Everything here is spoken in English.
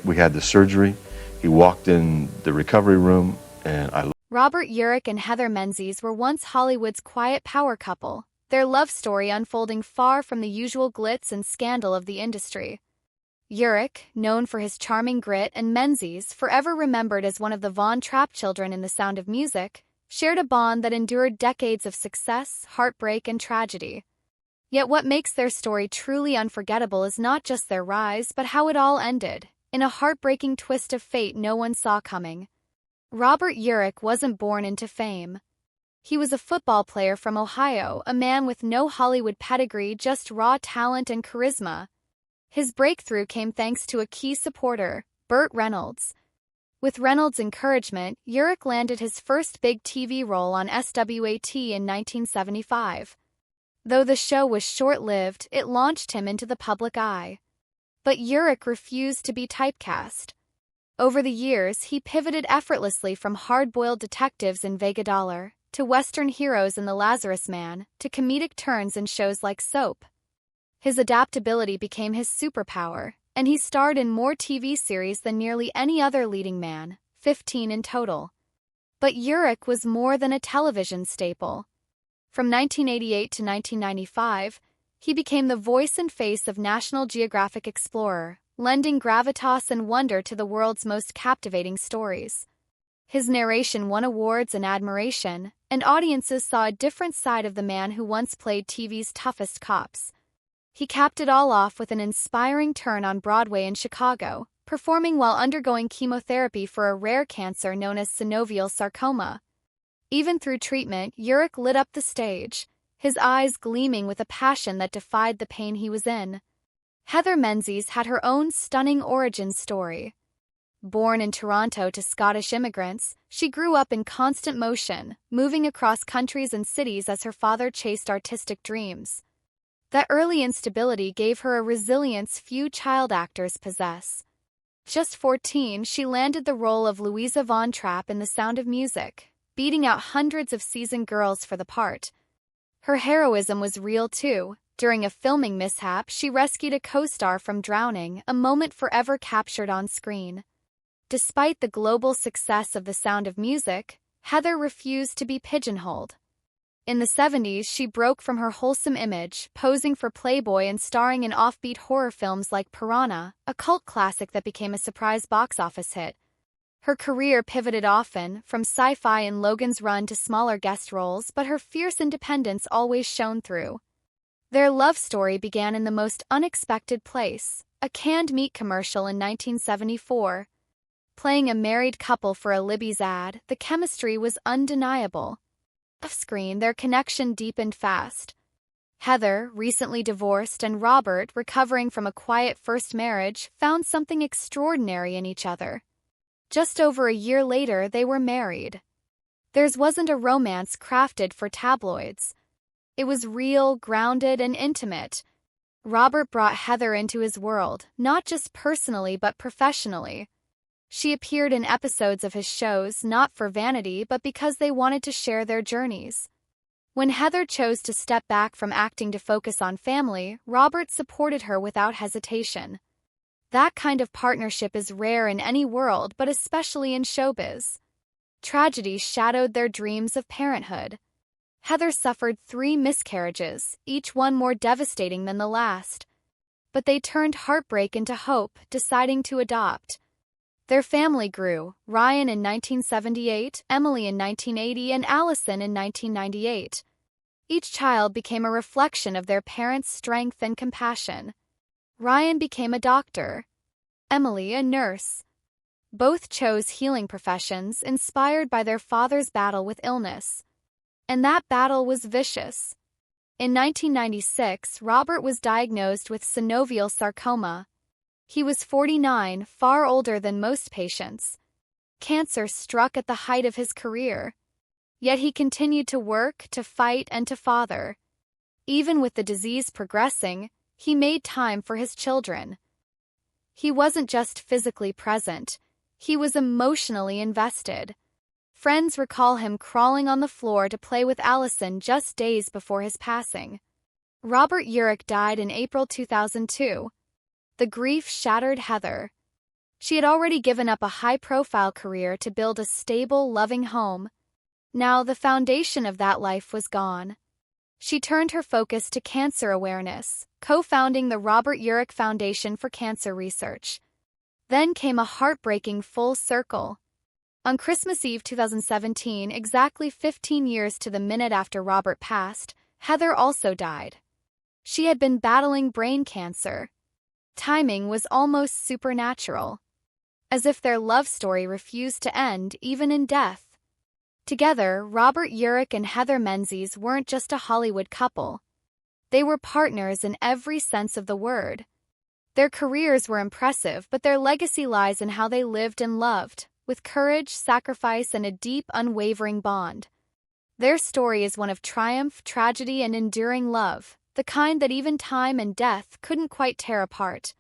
we had the surgery. He walked in the recovery room, and I. Robert Urich and Heather Menzies were once Hollywood's quiet power couple, their love story unfolding far from the usual glitz and scandal of the industry. Urich, known for his charming grit, and Menzies, forever remembered as one of the Von Trapp children in The Sound of Music, shared a bond that endured decades of success, heartbreak, and tragedy. Yet what makes their story truly unforgettable is not just their rise, but how it all ended, in a heartbreaking twist of fate no one saw coming. Robert Urich wasn't born into fame. He was a football player from Ohio, a man with no Hollywood pedigree, just raw talent and charisma. His breakthrough came thanks to a key supporter, Burt Reynolds. With Reynolds' encouragement, Urich landed his first big TV role on SWAT in 1975. Though the show was short-lived, it launched him into the public eye. But Urich refused to be typecast. Over the years, he pivoted effortlessly from hard-boiled detectives in Vega Dollar, to Western heroes in The Lazarus Man, to comedic turns in shows like Soap. His adaptability became his superpower, and he starred in more TV series than nearly any other leading man, 15 in total. But Urich was more than a television staple. From 1988 to 1995, he became the voice and face of National Geographic Explorer, lending gravitas and wonder to the world's most captivating stories. His narration won awards and admiration, and audiences saw a different side of the man who once played TV's toughest cops. He capped it all off with an inspiring turn on Broadway in Chicago, performing while undergoing chemotherapy for a rare cancer known as synovial sarcoma. Even through treatment, Urich lit up the stage, his eyes gleaming with a passion that defied the pain he was in. Heather Menzies had her own stunning origin story. Born in Toronto to Scottish immigrants, she grew up in constant motion, moving across countries and cities as her father chased artistic dreams. That early instability gave her a resilience few child actors possess. Just 14, she landed the role of Louisa Von Trapp in The Sound of Music, beating out hundreds of seasoned girls for the part. Her heroism was real too. During a filming mishap, she rescued a co-star from drowning, a moment forever captured on screen. Despite the global success of The Sound of Music, Heather refused to be pigeonholed. In the 70s, she broke from her wholesome image, posing for Playboy and starring in offbeat horror films like Piranha, a cult classic that became a surprise box office hit. Her career pivoted often, from sci-fi in Logan's Run to smaller guest roles, but her fierce independence always shone through. Their love story began in the most unexpected place, a canned meat commercial in 1974. Playing a married couple for a Libby's ad, the chemistry was undeniable. Off-screen, their connection deepened fast. Heather, recently divorced, and Robert, recovering from a quiet first marriage, found something extraordinary in each other. Just over a year later, they were married. Theirs wasn't a romance crafted for tabloids. It was real, grounded, and intimate. Robert brought Heather into his world, not just personally but professionally. She appeared in episodes of his shows not for vanity but because they wanted to share their journeys. When Heather chose to step back from acting to focus on family, Robert supported her without hesitation. That kind of partnership is rare in any world, but especially in showbiz. Tragedy shadowed their dreams of parenthood. Heather suffered 3 miscarriages, each one more devastating than the last. But they turned heartbreak into hope, deciding to adopt. Their family grew, Ryan in 1978, Emily in 1980, and Allison in 1998. Each child became a reflection of their parents' strength and compassion. Ryan became a doctor, Emily a nurse. Both chose healing professions inspired by their father's battle with illness. And that battle was vicious. In 1996, Robert was diagnosed with synovial sarcoma. He was 49, far older than most patients. Cancer struck at the height of his career. Yet he continued to work, to fight, and to father. Even with the disease progressing, he made time for his children. He wasn't just physically present, he was emotionally invested. Friends recall him crawling on the floor to play with Allison just days before his passing. Robert Urich died in April 2002. The grief shattered Heather. She had already given up a high-profile career to build a stable, loving home. Now the foundation of that life was gone. She turned her focus to cancer awareness, co-founding the Robert Urich Foundation for Cancer Research. Then came a heartbreaking full circle. On Christmas Eve 2017, exactly 15 years to the minute after Robert passed, Heather also died. She had been battling brain cancer. Timing was almost supernatural. As if their love story refused to end even in death. Together, Robert Urich and Heather Menzies weren't just a Hollywood couple. They were partners in every sense of the word. Their careers were impressive, but their legacy lies in how they lived and loved, with courage, sacrifice, and a deep, unwavering bond. Their story is one of triumph, tragedy, and enduring love, the kind that even time and death couldn't quite tear apart.